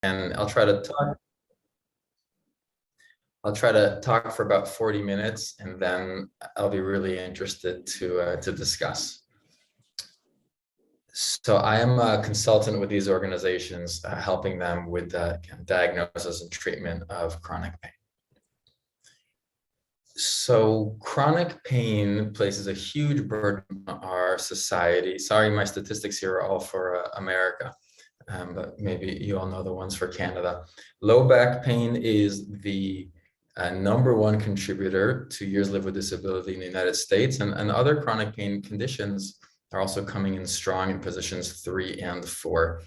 and I'll try to talk for about 40 minutes, and then I'll be really interested to discuss. So I am a consultant with these organizations, helping them with the diagnosis and treatment of chronic pain. So chronic pain places a huge burden on our society. Sorry, my statistics here are all for America, but maybe you all know the ones for Canada. Low back pain is the #1 contributor to years lived with disability in the United States, and other chronic pain conditions are also coming in strong in positions 3 and 4.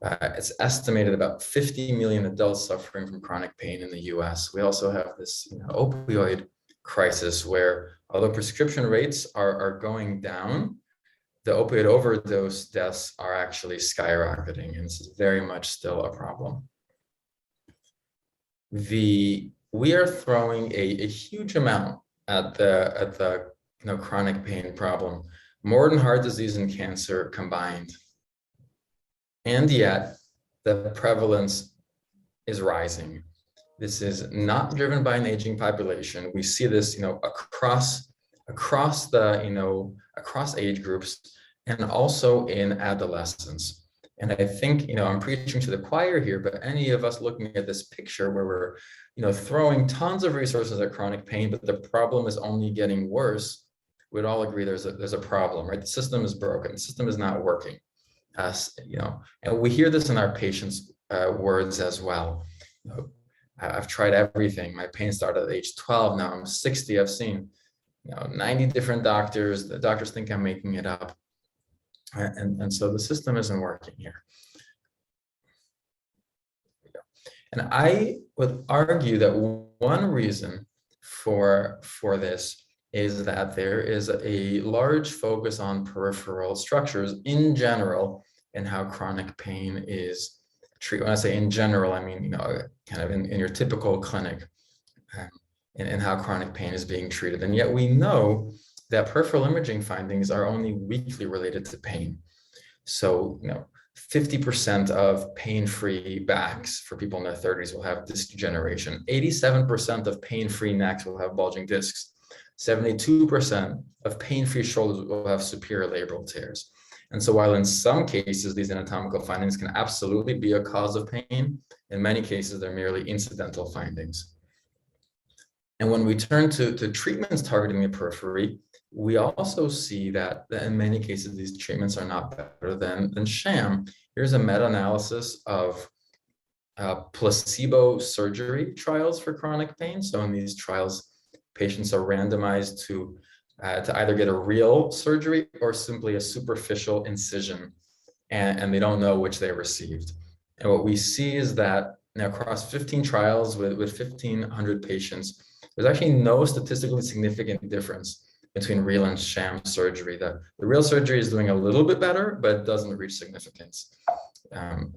It's estimated about 50 million adults suffering from chronic pain in the US. We also have this opioid crisis where, although prescription rates are going down, the opioid overdose deaths are actually skyrocketing, and this is very much still a problem. We are throwing a huge amount at the chronic pain problem, more than heart disease and cancer combined. And yet the prevalence is rising. This is not driven by an aging population. We see this, across age groups, and also in adolescence. And I think, I'm preaching to the choir here, but any of us looking at this picture where we're, throwing tons of resources at chronic pain, but the problem is only getting worse, we'd all agree there's a problem, right? The system is broken. The system is not working. And we hear this in our patients' words as well. I've tried everything. My pain started at age 12. Now I'm 60. I've seen 90 different doctors. The doctors think I'm making it up. And so the system isn't working here. And I would argue that one reason for this is that there is a large focus on peripheral structures in general and how chronic pain is treated. When I say in general, I mean, kind of in your typical clinic, and how chronic pain is being treated. And yet we know that peripheral imaging findings are only weakly related to pain. So, 50% of pain-free backs for people in their 30s will have disc degeneration. 87% of pain-free necks will have bulging discs. 72% of pain-free shoulders will have superior labral tears. And so while in some cases, these anatomical findings can absolutely be a cause of pain, in many cases, they're merely incidental findings. And when we turn to treatments targeting the periphery, we also see that in many cases, these treatments are not better than sham. Here's a meta-analysis of placebo surgery trials for chronic pain. So in these trials, patients are randomized to either get a real surgery or simply a superficial incision, and they don't know which they received. And what we see is that across 15 trials with 1,500 patients, there's actually no statistically significant difference between real and sham surgery. The real surgery is doing a little bit better, but it doesn't reach significance. And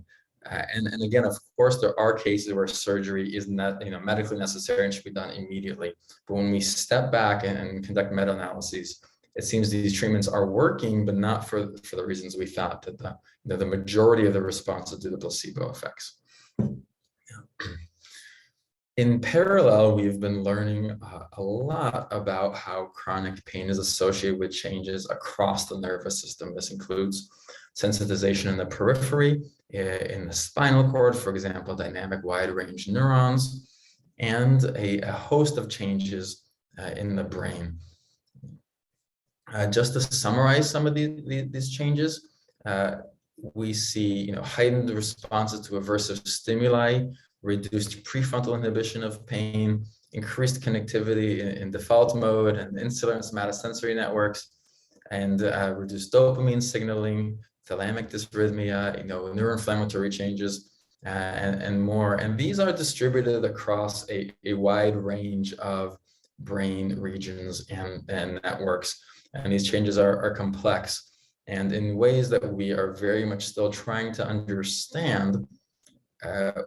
again, of course, there are cases where surgery is not, medically necessary and should be done immediately. But when we step back and conduct meta-analyses, it seems these treatments are working, but not for the reasons we thought, that the majority of the response is due to placebo effects. In parallel, we've been learning a lot about how chronic pain is associated with changes across the nervous system. This includes sensitization in the periphery, in the spinal cord, for example, dynamic wide-range neurons, and a host of changes in the brain. Just to summarize some of these changes, we see heightened responses to aversive stimuli, reduced prefrontal inhibition of pain, increased connectivity in default mode and insular and somatosensory networks, and reduced dopamine signaling, thalamic dysrhythmia, neuroinflammatory changes, and more. And these are distributed across a wide range of brain regions and networks. And these changes are complex, and in ways that we are very much still trying to understand.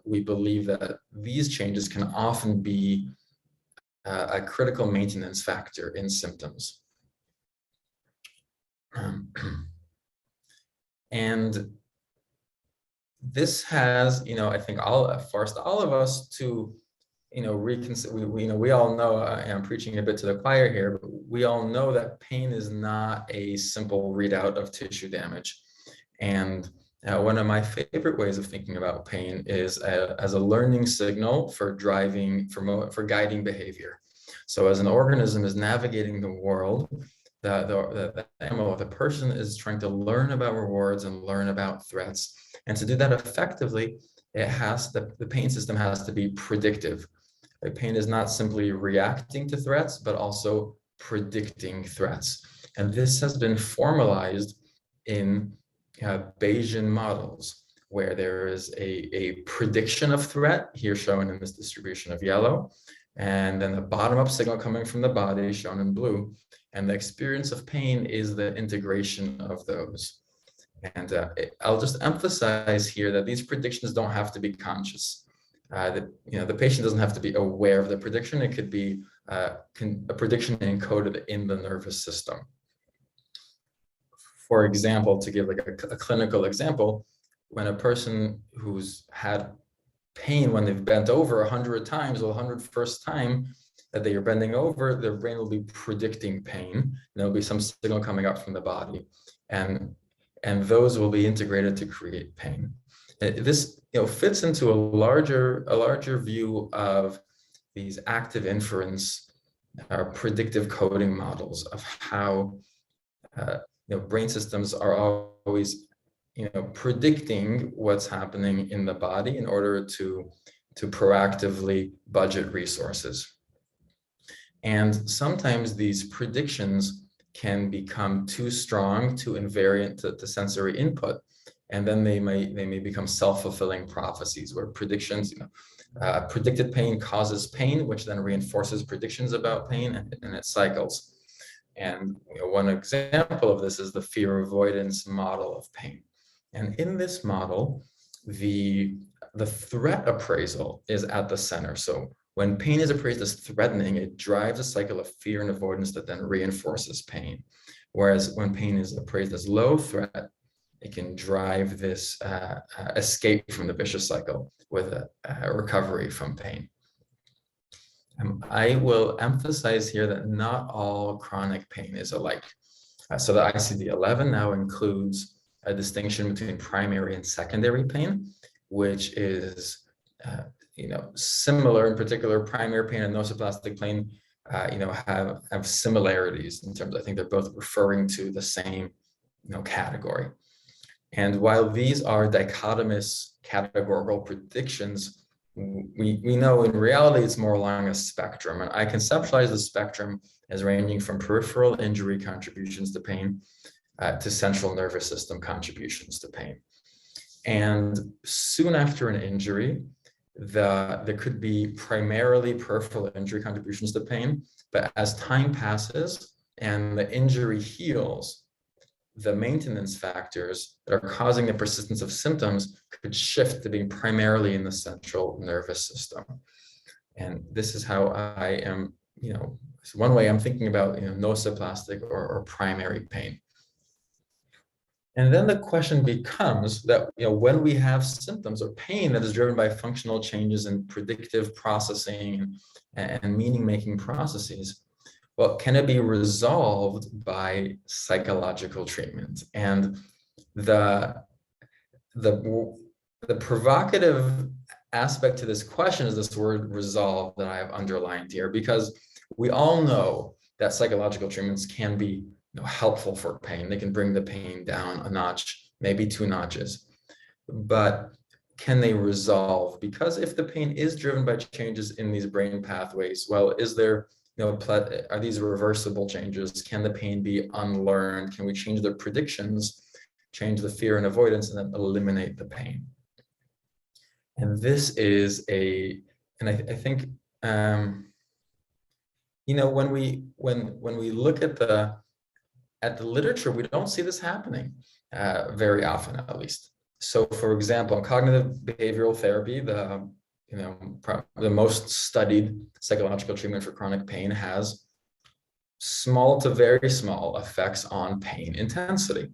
We believe that these changes can often be a critical maintenance factor in symptoms. And this has, I think forced all of us to, reconsider. We all know, and I'm preaching a bit to the choir here, but we all know that pain is not a simple readout of tissue damage. And one of my favorite ways of thinking about pain is as a learning signal for guiding behavior. So as an organism is navigating the world, the animal, the person is trying to learn about rewards and learn about threats. And to do that effectively, the pain system has to be predictive. Pain is not simply reacting to threats, but also predicting threats. And this has been formalized in Bayesian models, where there is a prediction of threat, here shown in this distribution of yellow, and then the bottom-up signal coming from the body, shown in blue, and the experience of pain is the integration of those. And I'll just emphasize here that these predictions don't have to be conscious. The patient doesn't have to be aware of the prediction. It could be a prediction encoded in the nervous system. For example, to give like a clinical example, when a person who's had pain when they've bent over 100 times, or the 101st time that they are bending over, their brain will be predicting pain. And there'll be some signal coming up from the body, and those will be integrated to create pain. This fits into a larger view of these active inference predictive coding models of how brain systems are always predicting what's happening in the body in order to proactively budget resources. And sometimes these predictions can become too strong, too invariant to sensory input, and then they may become self-fulfilling prophecies, where predictions, predicted pain causes pain, which then reinforces predictions about pain, and it cycles. And one example of this is the fear avoidance model of pain. And in this model, the threat appraisal is at the center. So when pain is appraised as threatening, it drives a cycle of fear and avoidance that then reinforces pain. Whereas when pain is appraised as low threat, it can drive this escape from the vicious cycle with a recovery from pain. I will emphasize here that not all chronic pain is alike. So the ICD-11 now includes a distinction between primary and secondary pain, which is similar. In particular, primary pain and nociplastic pain have similarities in terms, I think they're both referring to the same category. And while these are dichotomous categorical predictions, we know in reality it's more along a spectrum. And I conceptualize the spectrum as ranging from peripheral injury contributions to pain to central nervous system contributions to pain. And soon after an injury, there could be primarily peripheral injury contributions to pain, but as time passes and the injury heals, the maintenance factors that are causing the persistence of symptoms could shift to being primarily in the central nervous system. And this is how I am, one way I'm thinking about, nociplastic or primary pain. And then the question becomes that, when we have symptoms or pain that is driven by functional changes in predictive processing and meaning-making processes, well, can it be resolved by psychological treatment? And the provocative aspect to this question is this word resolve that I have underlined here, because we all know that psychological treatments can be helpful for pain. They can bring the pain down a notch, maybe 2 notches. But can they resolve? Because if the pain is driven by changes in these brain pathways, well, is there are these reversible changes? Can the pain be unlearned? Can we change the predictions, change the fear and avoidance, and then eliminate the pain? And this is I think, when we look at the literature, we don't see this happening very often, at least. So, for example, in cognitive behavioral therapy, the most studied psychological treatment for chronic pain has small to very small effects on pain intensity.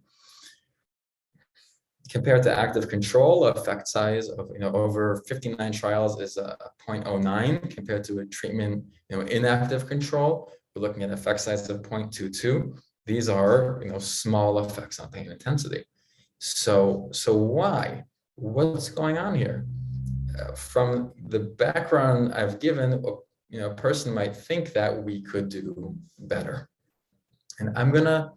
Compared to active control, effect size of over 59 trials is a 0.09 compared to a treatment inactive control. We're looking at effect size of 0.22. These are small effects on pain intensity. So why? What's going on here? From the background I've given, a person might think that we could do better. And I'm gonna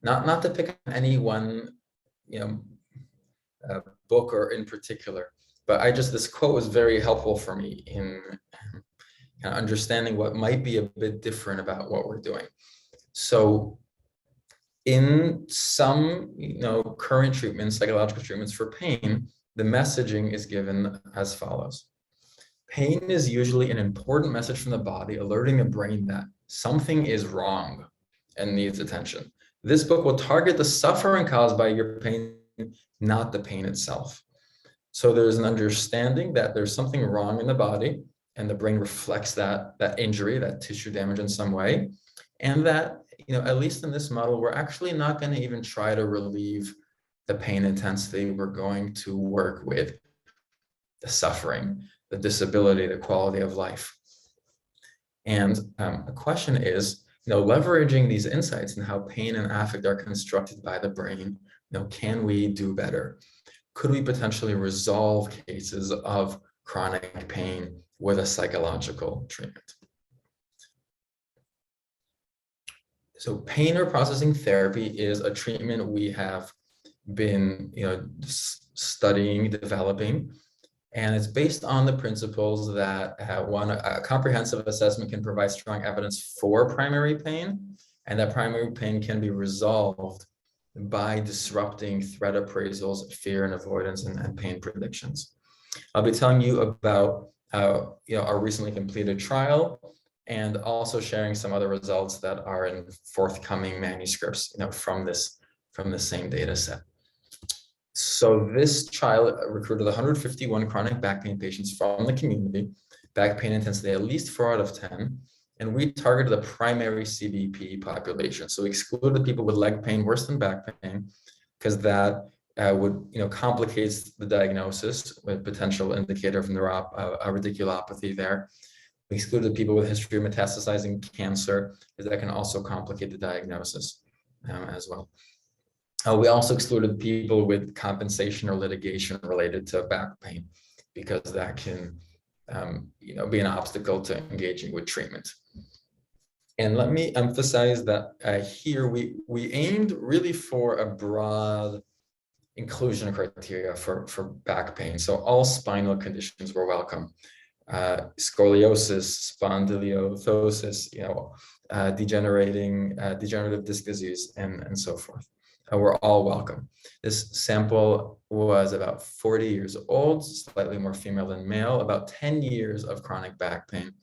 not to pick on any one book or in particular, but this quote was very helpful for me in understanding what might be a bit different about what we're doing. So in some current treatments, psychological treatments for pain, the messaging is given as follows. Pain is usually an important message from the body alerting the brain that something is wrong and needs attention. This book will target the suffering caused by your pain, not the pain itself. So there's an understanding that there's something wrong in the body, and the brain reflects that injury, that tissue damage in some way, and that at least in this model, we're actually not going to even try to relieve the pain intensity. We're going to work with the suffering, the disability, the quality of life. And the question is, leveraging these insights and how pain and affect are constructed by the brain, can we do better? Could we potentially resolve cases of chronic pain with a psychological treatment? So pain reprocessing therapy is a treatment we have been studying, developing, and it's based on the principles that a comprehensive assessment can provide strong evidence for primary pain, and that primary pain can be resolved by disrupting threat appraisals, fear and avoidance, and pain predictions. I'll be telling you about our recently completed trial, and also sharing some other results that are in forthcoming manuscripts from the same data set. So this trial recruited 151 chronic back pain patients from the community, back pain intensity at least 4 out of 10, and we targeted the primary CBP population. So we excluded people with leg pain worse than back pain, because that would complicates the diagnosis with potential indicator of radiculopathy there. We excluded people with a history of metastasizing cancer, because that can also complicate the diagnosis as well. We also excluded people with compensation or litigation related to back pain, because that can be an obstacle to engaging with treatment. And let me emphasize that here we aimed really for a broad inclusion criteria for back pain. So all spinal conditions were welcome. Scoliosis, spondyloarthrosis, degenerative disc disease, and so forth. We're all welcome. This sample was about 40 years old, slightly more female than male, about 10 years of chronic back pain.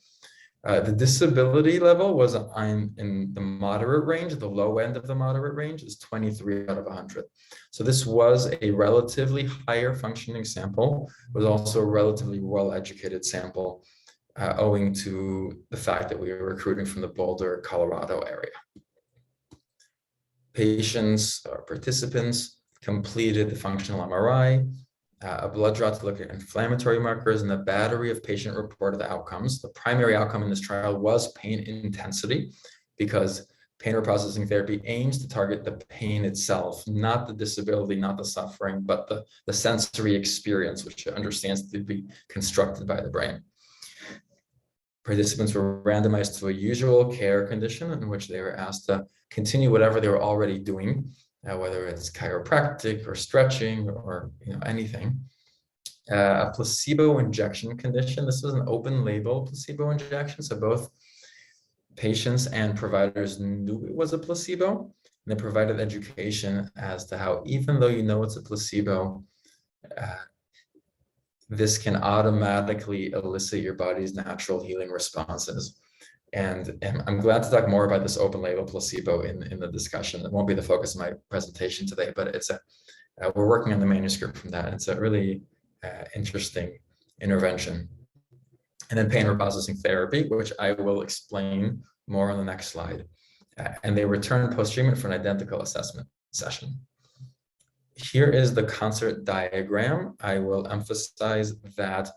The disability level was in the moderate range. The low end of the moderate range is 23 out of 100. So this was a relatively higher functioning sample. It was also a relatively well-educated sample, owing to the fact that we were recruiting from the Boulder, Colorado area. Patients or participants completed the functional MRI, a blood draw to look at inflammatory markers, and a battery of patient-reported outcomes. The primary outcome in this trial was pain intensity, because pain reprocessing therapy aims to target the pain itself, not the disability, not the suffering, but the sensory experience, which it understands to be constructed by the brain. Participants were randomized to a usual care condition in which they were asked to continue whatever they were already doing, whether it's chiropractic or stretching or anything. A placebo injection condition. This was an open label placebo injection, so both patients and providers knew it was a placebo, and they provided education as to how, even though it's a placebo, this can automatically elicit your body's natural healing responses. And I'm glad to talk more about this open label placebo in the discussion. It won't be the focus of my presentation today, but we're working on the manuscript from that. It's a really interesting intervention. And then pain reprocessing therapy, which I will explain more on the next slide. And they returned post-treatment for an identical assessment session. Here is the concert diagram. I will emphasize that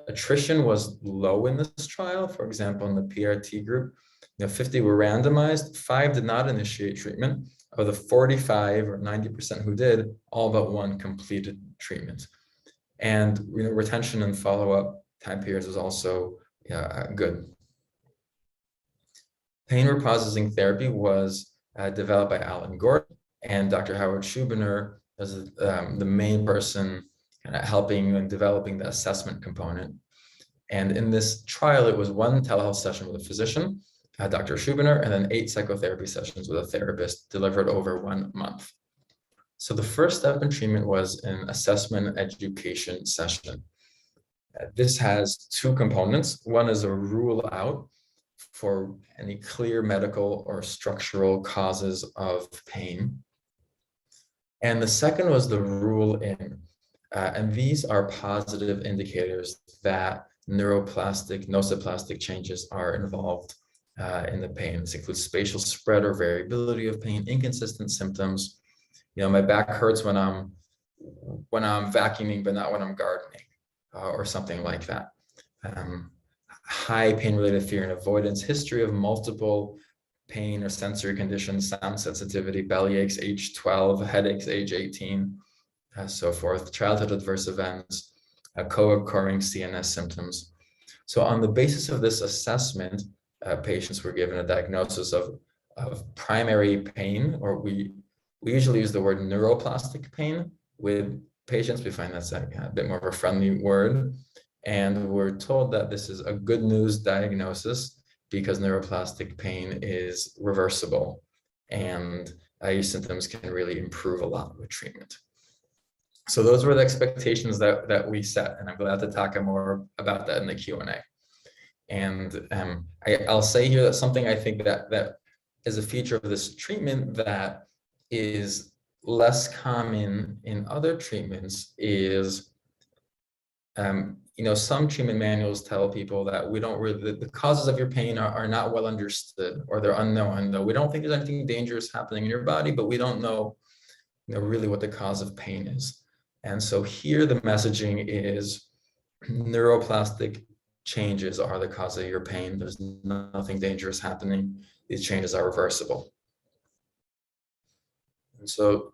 attrition was low in this trial. For example, in the PRT group, 50 were randomized, 5 did not initiate treatment. Of the 45 or 90% who did, all but 1 completed treatment. And retention and follow-up time periods was also good. Pain reprocessing therapy was developed by Alan Gordon, and Dr. Howard Schubiner was the main person helping and developing the assessment component. And in this trial, it was 1 telehealth session with a physician, Dr. Schubiner, and then 8 psychotherapy sessions with a therapist delivered over 1 month. So the first step in treatment was an assessment education session. This has 2 components. One is a rule out for any clear medical or structural causes of pain. And the second was the rule in. And these are positive indicators that neuroplastic, nociplastic changes are involved in the pain. This includes spatial spread or variability of pain, inconsistent symptoms. My back hurts when I'm vacuuming, but not when I'm gardening, or something like that. High pain-related fear and avoidance, history of multiple pain or sensory conditions, sound sensitivity, belly aches, age 12, headaches, age 18, so forth, childhood adverse events, co-occurring CNS symptoms. So on the basis of this assessment, patients were given a diagnosis of primary pain, or we usually use the word neuroplastic pain with patients. We find that's a bit more of a friendly word. And we're told that this is a good news diagnosis because neuroplastic pain is reversible and your symptoms can really improve a lot with treatment. So those were the expectations that we set, and I'm glad to talk more about that in the Q&A. And I'll say here that something I think that is a feature of this treatment that is less common in other treatments is some treatment manuals tell people that we don't really, the causes of your pain are not well understood, or they're unknown. Though we don't think there's anything dangerous happening in your body, but we don't know, really what the cause of pain is. And so here the messaging is neuroplastic changes are the cause of your pain. There's nothing dangerous happening. These changes are reversible. And so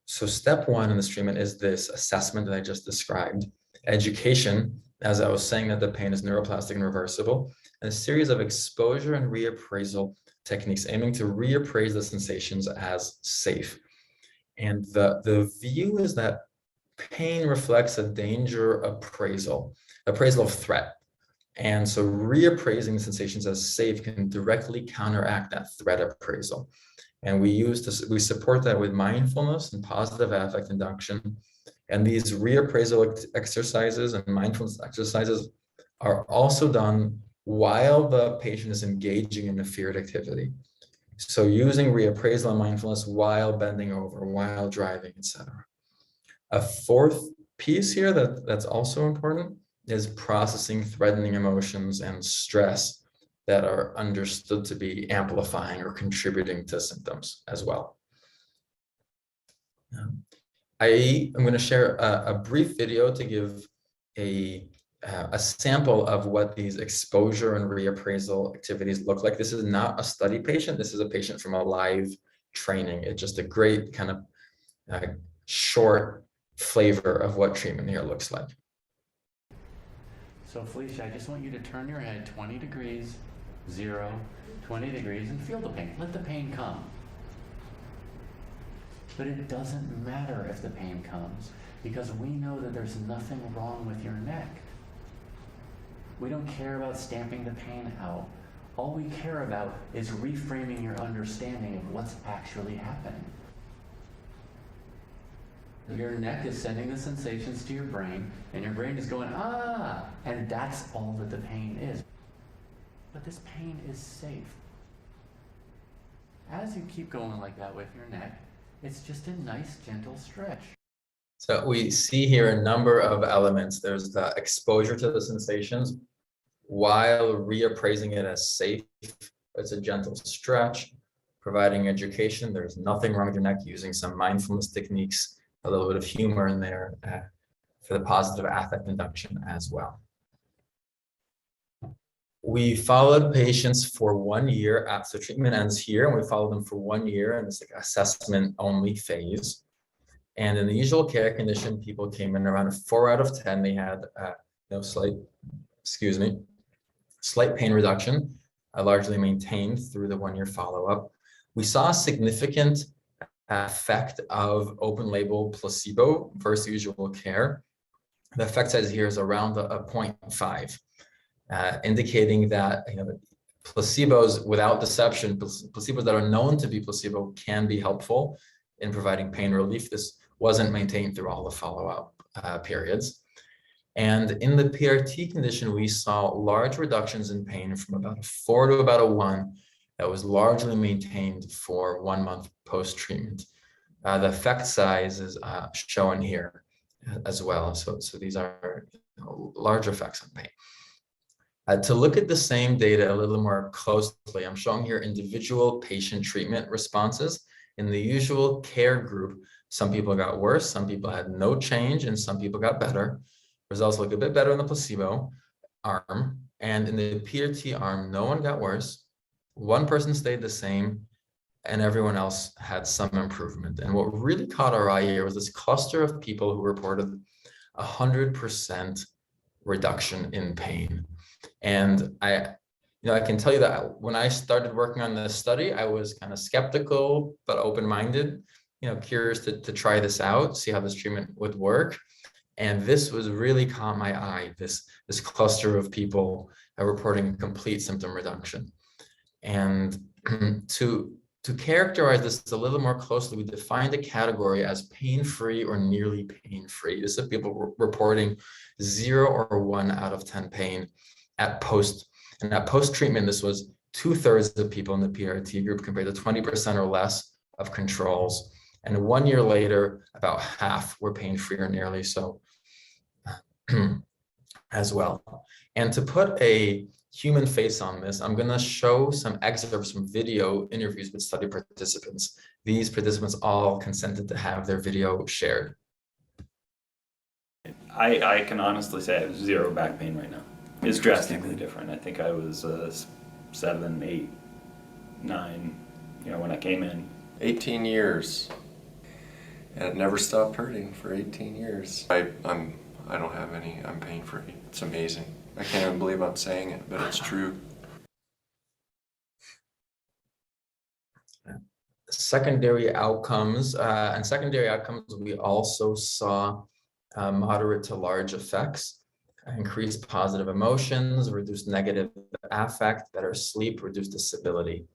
step 1 in this treatment is this assessment that I just described. Education, as I was saying, that the pain is neuroplastic and reversible, and a series of exposure and reappraisal techniques aiming to reappraise the sensations as safe. And the view is that pain reflects a danger appraisal of threat. And so reappraising the sensations as safe can directly counteract that threat appraisal. And we support that with mindfulness and positive affect induction. And these reappraisal exercises and mindfulness exercises are also done while the patient is engaging in the feared activity. So using reappraisal and mindfulness while bending over, while driving, etc. A 4th piece here that's also important is processing threatening emotions and stress that are understood to be amplifying or contributing to symptoms as well. I am going to share a brief video to give a sample of what these exposure and reappraisal activities look like. This is not a study patient. This is a patient from a live training. It's just a great kind of short flavor of what treatment here looks like. So Felicia, I just want you to turn your head 20 degrees, 0, 20 degrees, and feel the pain. Let the pain come. But it doesn't matter if the pain comes, because we know that there's nothing wrong with your neck. We don't care about stamping the pain out. All we care about is reframing your understanding of what's actually happening. Your neck is sending the sensations to your brain, and your brain is going, ah, and that's all that the pain is. But this pain is safe. As you keep going like that with your neck, it's just a nice, gentle stretch. So we see here a number of elements. There's the exposure to the sensations while reappraising it as safe. It's a gentle stretch, providing education. There's nothing wrong with your neck, using some mindfulness techniques a little bit of humor in there for the positive affect induction as well. We followed patients for 1 year. So treatment ends here, and we followed them for 1 year in this like assessment only phase. And in the usual care condition, people came in around a 4 out of 10. They had slight pain reduction, largely maintained through the 1 year follow-up. We saw a significant effect of open label placebo versus usual care. The effect size here is around a 0.5. Indicating that placebos without deception, placebos that are known to be placebo can be helpful in providing pain relief. This wasn't maintained through all the follow-up periods. And in the PRT condition, we saw large reductions in pain from about a 4 to about a 1 that was largely maintained for 1 month post-treatment. The effect size is shown here as well. So these are large effects on pain. To look at the same data a little more closely, I'm showing here individual patient treatment responses. In the usual care group, some people got worse, some people had no change, and some people got better. Results look a bit better in the placebo arm. And in the PRT arm, no one got worse. 1 person stayed the same, and everyone else had some improvement. And what really caught our eye here was this cluster of people who reported 100% reduction in pain. And I can tell you that when I started working on this study, I was kind of skeptical, but open-minded, curious to try this out, see how this treatment would work. And this was really caught my eye, this cluster of people reporting complete symptom reduction. And to characterize this a little more closely, we defined a category as pain-free or nearly pain-free. This is people reporting 0 or 1 out of 10 pain at post-treatment. This was 2/3 of people in the PRT group compared to 20% or less of controls. And 1 year later, about half were pain-free or nearly so as well. And to put a human face on this, I'm going to show some excerpts from video interviews with study participants. These participants all consented to have their video shared. I can honestly say I have 0 back pain right now. It's drastically different. I think I was 7, 8, 9, when I came in. 18 years. And it never stopped hurting for 18 years. I don't have any, I'm pain-free. It's amazing. I can't even believe I'm saying it, but it's true. Secondary outcomes, we also saw moderate to large effects, increased positive emotions, reduced negative affect, better sleep, reduced disability.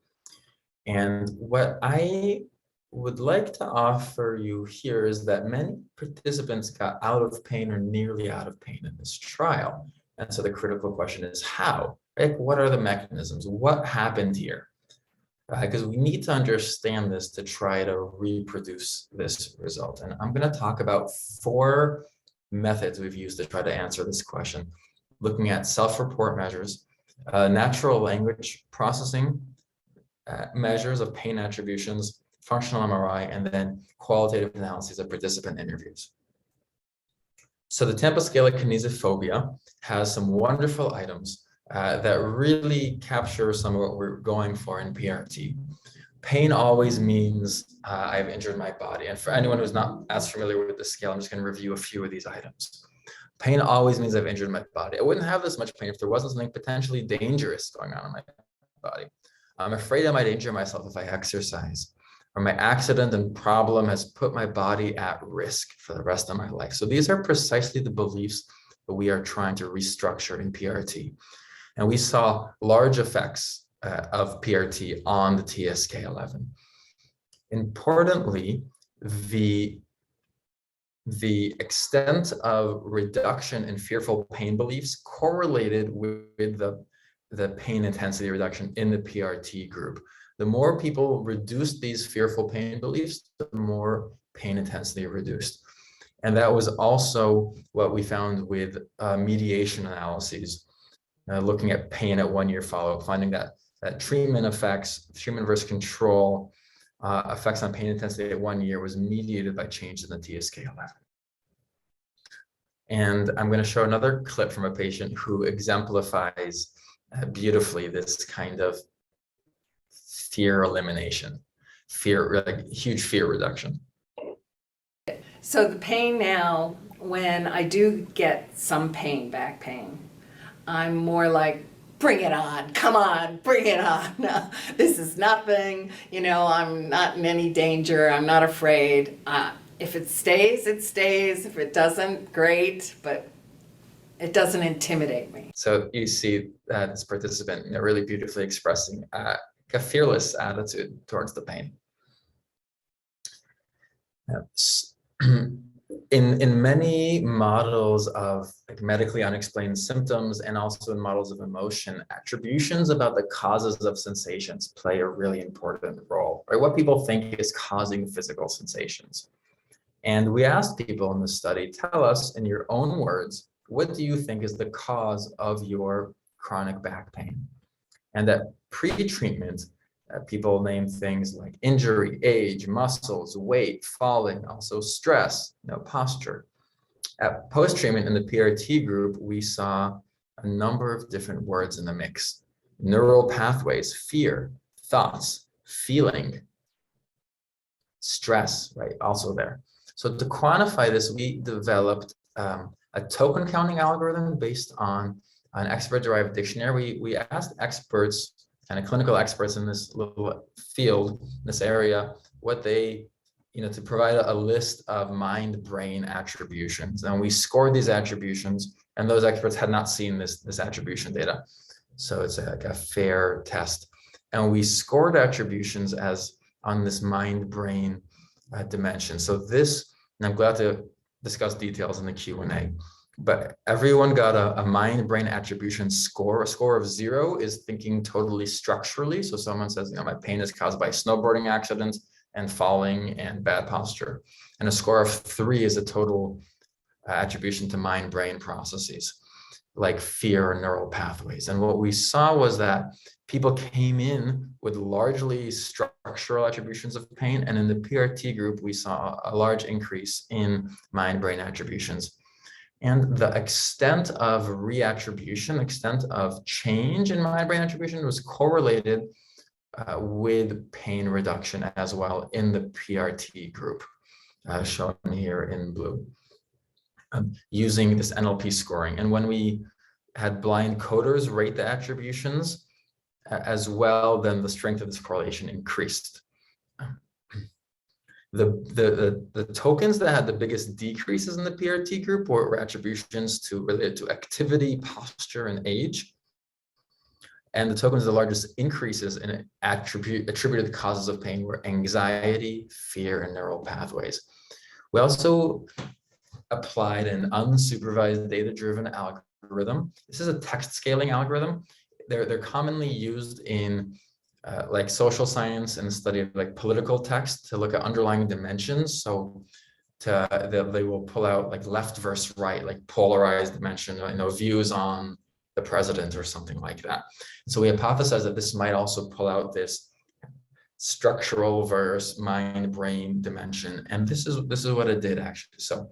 And what I would like to offer you here is that many participants got out of pain or nearly out of pain in this trial. And so the critical question is how? Right? What are the mechanisms? What happened here? Because we need to understand this to try to reproduce this result. And I'm going to talk about 4 methods we've used to try to answer this question, looking at self-report measures, natural language processing measures of pain attributions, functional MRI, and then qualitative analyses of participant interviews. So the Tampa scale of kinesiophobia has some wonderful items that really capture some of what we're going for in PRT. Pain always means I've injured my body. And for anyone who's not as familiar with the scale, I'm just going to review a few of these items. Pain always means I've injured my body. I wouldn't have this much pain if there wasn't something potentially dangerous going on in my body. I'm afraid I might injure myself if I exercise, or my accident and problem has put my body at risk for the rest of my life. So these are precisely the beliefs that we are trying to restructure in PRT. And we saw large effects of PRT on the TSK-11. Importantly, the extent of reduction in fearful pain beliefs correlated with the pain intensity reduction in the PRT group. The more people reduced these fearful pain beliefs, the more pain intensity reduced. And that was also what we found with mediation analyses, looking at pain at 1 year follow-up, finding that treatment effects, treatment versus control, effects on pain intensity at 1 year was mediated by changes in the TSK-11. And I'm going to show another clip from a patient who exemplifies beautifully this kind of fear elimination, like huge fear reduction. So the pain now, when I do get some pain, back pain, I'm more like, bring it on, come on, bring it on. No, this is nothing, you know, I'm not in any danger, I'm not afraid. If it stays, it stays. If it doesn't, great, but it doesn't intimidate me. So you see this participant, you know, really beautifully expressing a fearless attitude towards the pain. In many models of like medically unexplained symptoms and also in models of emotion, attributions about the causes of sensations play a really important role, right? What people think is causing physical sensations. And we asked people in the study, tell us in your own words, what do you think is the cause of your chronic back pain? And at pre-treatment, people name things like injury, age, muscles, weight, falling, also stress, you know, posture. At post-treatment in the PRT group, we saw a number of different words in the mix. Neural pathways, fear, thoughts, feeling, stress, right, also there. So to quantify this, we developed a token counting algorithm based on an expert-derived dictionary. We asked experts, kind of clinical experts in this little field, this area, what they, you know, to provide a list of mind-brain attributions. And we scored these attributions, and those experts had not seen this attribution data. So it's like a fair test. And we scored attributions as on this mind-brain dimension. So this, and I'm glad to discuss details in the Q&A, but everyone got a mind-brain attribution score. A score of 0 is thinking totally structurally. So someone says, you know, my pain is caused by snowboarding accidents and falling and bad posture. And a score of 3 is a total attribution to mind-brain processes like fear and neural pathways. And what we saw was that people came in with largely structural attributions of pain. And in the PRT group, we saw a large increase in mind-brain attributions. And the extent of reattribution, extent of change in mind-brain attribution was correlated with pain reduction as well in the PRT group, shown here in blue, using this NLP scoring. And when we had blind coders rate the attributions as well, then the strength of this correlation increased. The tokens that had the biggest decreases in the PRT group were attributions related to activity, posture, and age. And the tokens the largest increases in attributed causes of pain were anxiety, fear, and neural pathways. We also applied an unsupervised data-driven algorithm. This is a text scaling algorithm. They're commonly used in like social science and the study of like political text to look at underlying dimensions. So they will pull out like left versus right, like polarized dimension, you know, views on the president or something like that. So we hypothesized that this might also pull out this structural versus mind-brain dimension. And this is what it did actually. So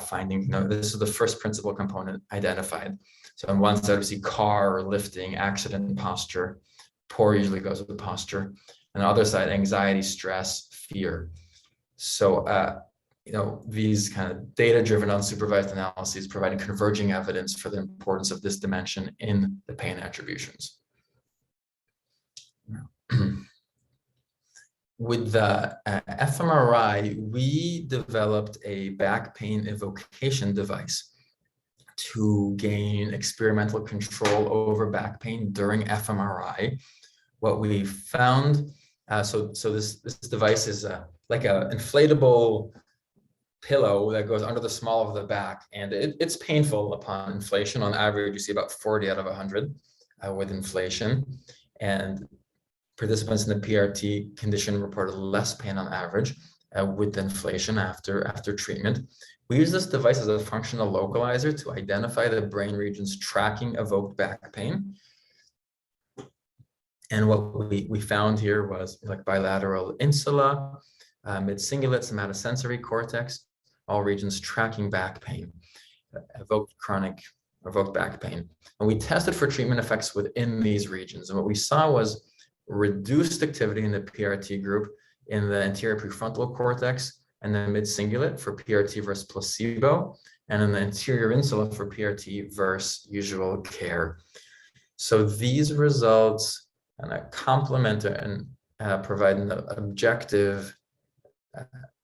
finding, you know, this is the first principal component identified. So on one side we see car or lifting, accident, posture. Poor usually goes with the posture. On the other side, anxiety, stress, fear. So, you know, these kind of data-driven unsupervised analyses providing converging evidence for the importance of this dimension in the pain attributions. With the fMRI, we developed a back pain evocation device to gain experimental control over back pain during fMRI. What we found, so this device is like an inflatable pillow that goes under the small of the back, and it's painful upon inflation. On average, you see about 40 out of 100 with inflation, and participants in the PRT condition reported less pain on average with inflation after treatment. We use this device as a functional localizer to identify the brain regions tracking evoked back pain. And what we found here was like bilateral insula, mid-cingulate, somatosensory cortex, all regions tracking back pain, evoked back pain. And we tested for treatment effects within these regions. And what we saw was reduced activity in the PRT group in the anterior prefrontal cortex and the mid-cingulate for PRT versus placebo, and in the anterior insula for PRT versus usual care. So these results complement and provide an objective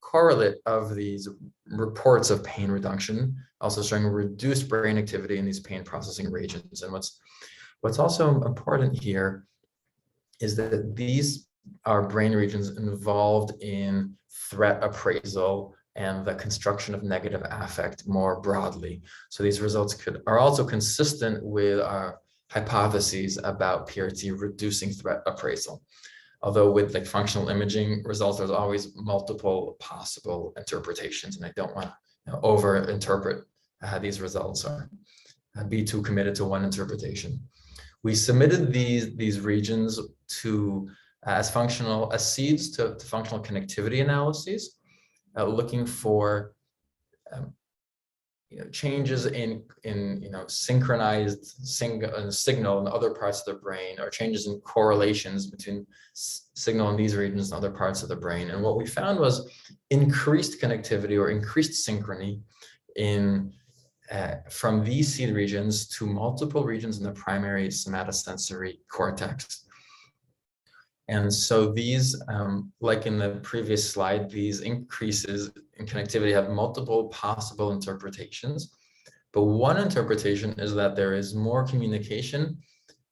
correlate of these reports of pain reduction, also showing reduced brain activity in these pain processing regions. And what's also important here is that these are brain regions involved in threat appraisal and the construction of negative affect more broadly. So these results are also consistent with our hypotheses about PRT reducing threat appraisal. Although with like functional imaging results, there's always multiple possible interpretations, and I don't want to over-interpret these results or be too committed to one interpretation. We submitted these regions to as seeds to functional connectivity analyses, looking for changes in synchronized signal in other parts of the brain, or changes in correlations between signal in these regions and other parts of the brain. And what we found was increased connectivity or increased synchrony from these seed regions to multiple regions in the primary somatosensory cortex. And so these, like in the previous slide, these increases in connectivity have multiple possible interpretations. But one interpretation is that there is more communication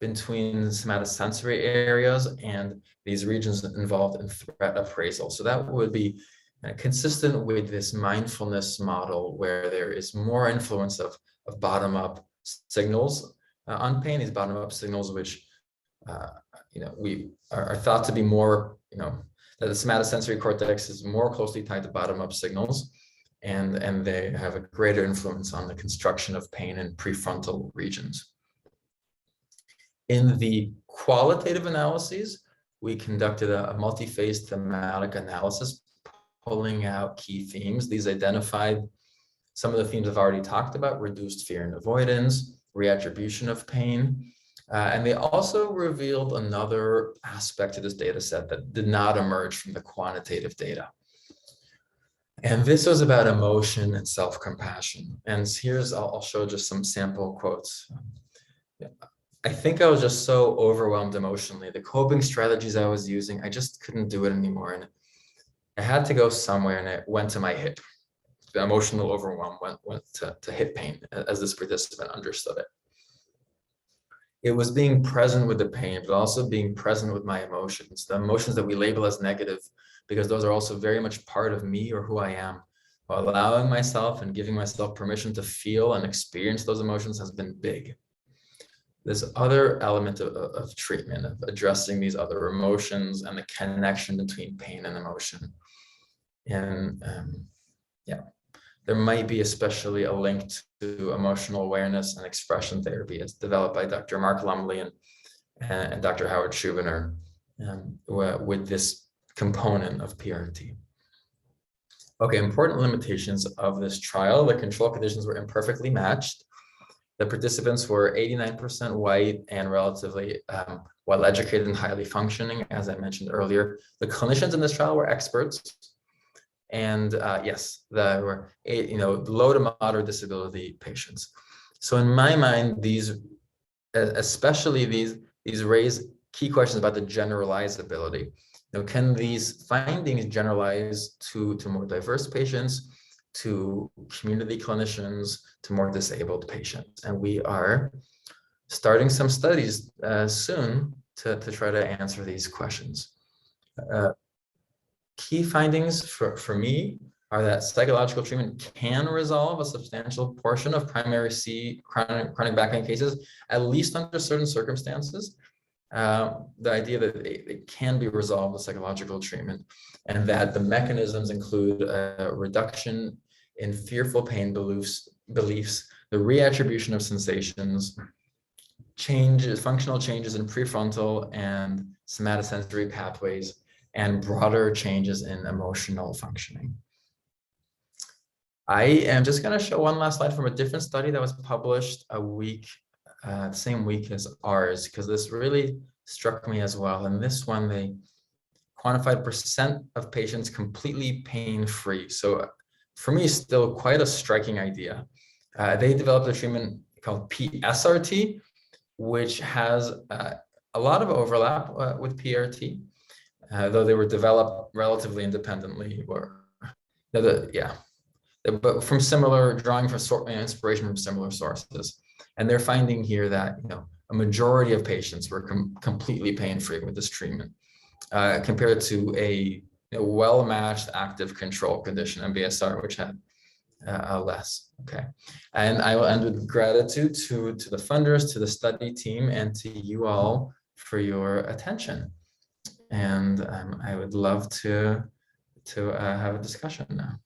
between somatosensory areas and these regions involved in threat appraisal. So that would be consistent with this mindfulness model, where there is more influence of bottom-up signals on pain, these bottom-up signals which we are thought to be more, that the somatosensory cortex is more closely tied to bottom-up signals, and they have a greater influence on the construction of pain in prefrontal regions. In the qualitative analyses, we conducted a multi-phase thematic analysis, pulling out key themes. These identified some of the themes I've already talked about: reduced fear and avoidance, reattribution of pain. And they also revealed another aspect to this data set that did not emerge from the quantitative data. And this was about emotion and self-compassion. And I'll show just some sample quotes. I think I was just so overwhelmed emotionally. The coping strategies I was using, I just couldn't do it anymore. And I had to go somewhere, and it went to my hip. The emotional overwhelm went to hip pain, as this participant understood it. It was being present with the pain, but also being present with my emotions, the emotions that we label as negative, because those are also very much part of me or who I am. While allowing myself and giving myself permission to feel and experience those emotions has been big. This other element of treatment, of addressing these other emotions and the connection between pain and emotion. And there might be especially a link to emotional awareness and expression therapy as developed by Dr. Mark Lumley and Dr. Howard Schubiner with this component of PRT. Okay, important limitations of this trial. The control conditions were imperfectly matched. The participants were 89% white and relatively well-educated and highly functioning, as I mentioned earlier. The clinicians in this trial were experts. And yes, there were low to moderate disability patients. So in my mind, these raise key questions about the generalizability. Can these findings generalize to more diverse patients, to community clinicians, to more disabled patients? And we are starting some studies soon to try to answer these questions. Key findings for me are that psychological treatment can resolve a substantial portion of primary C chronic back pain cases, at least under certain circumstances. The idea that it can be resolved with psychological treatment, and that the mechanisms include a reduction in fearful pain beliefs, the reattribution of sensations, functional changes in prefrontal and somatosensory pathways, and broader changes in emotional functioning. I am just going to show one last slide from a different study that was published the same week as ours, because this really struck me as well. And this one, they quantified percent of patients completely pain-free. So for me, still quite a striking idea. They developed a treatment called PSRT, which has a lot of overlap with PRT, though they were developed relatively independently. But from drawing for inspiration from similar sources. And they're finding here that a majority of patients were completely pain-free with this treatment, compared to a well-matched active control condition, MBSR, which had less. Okay, and I will end with gratitude to the funders, to the study team, and to you all for your attention. And I would love to have a discussion now.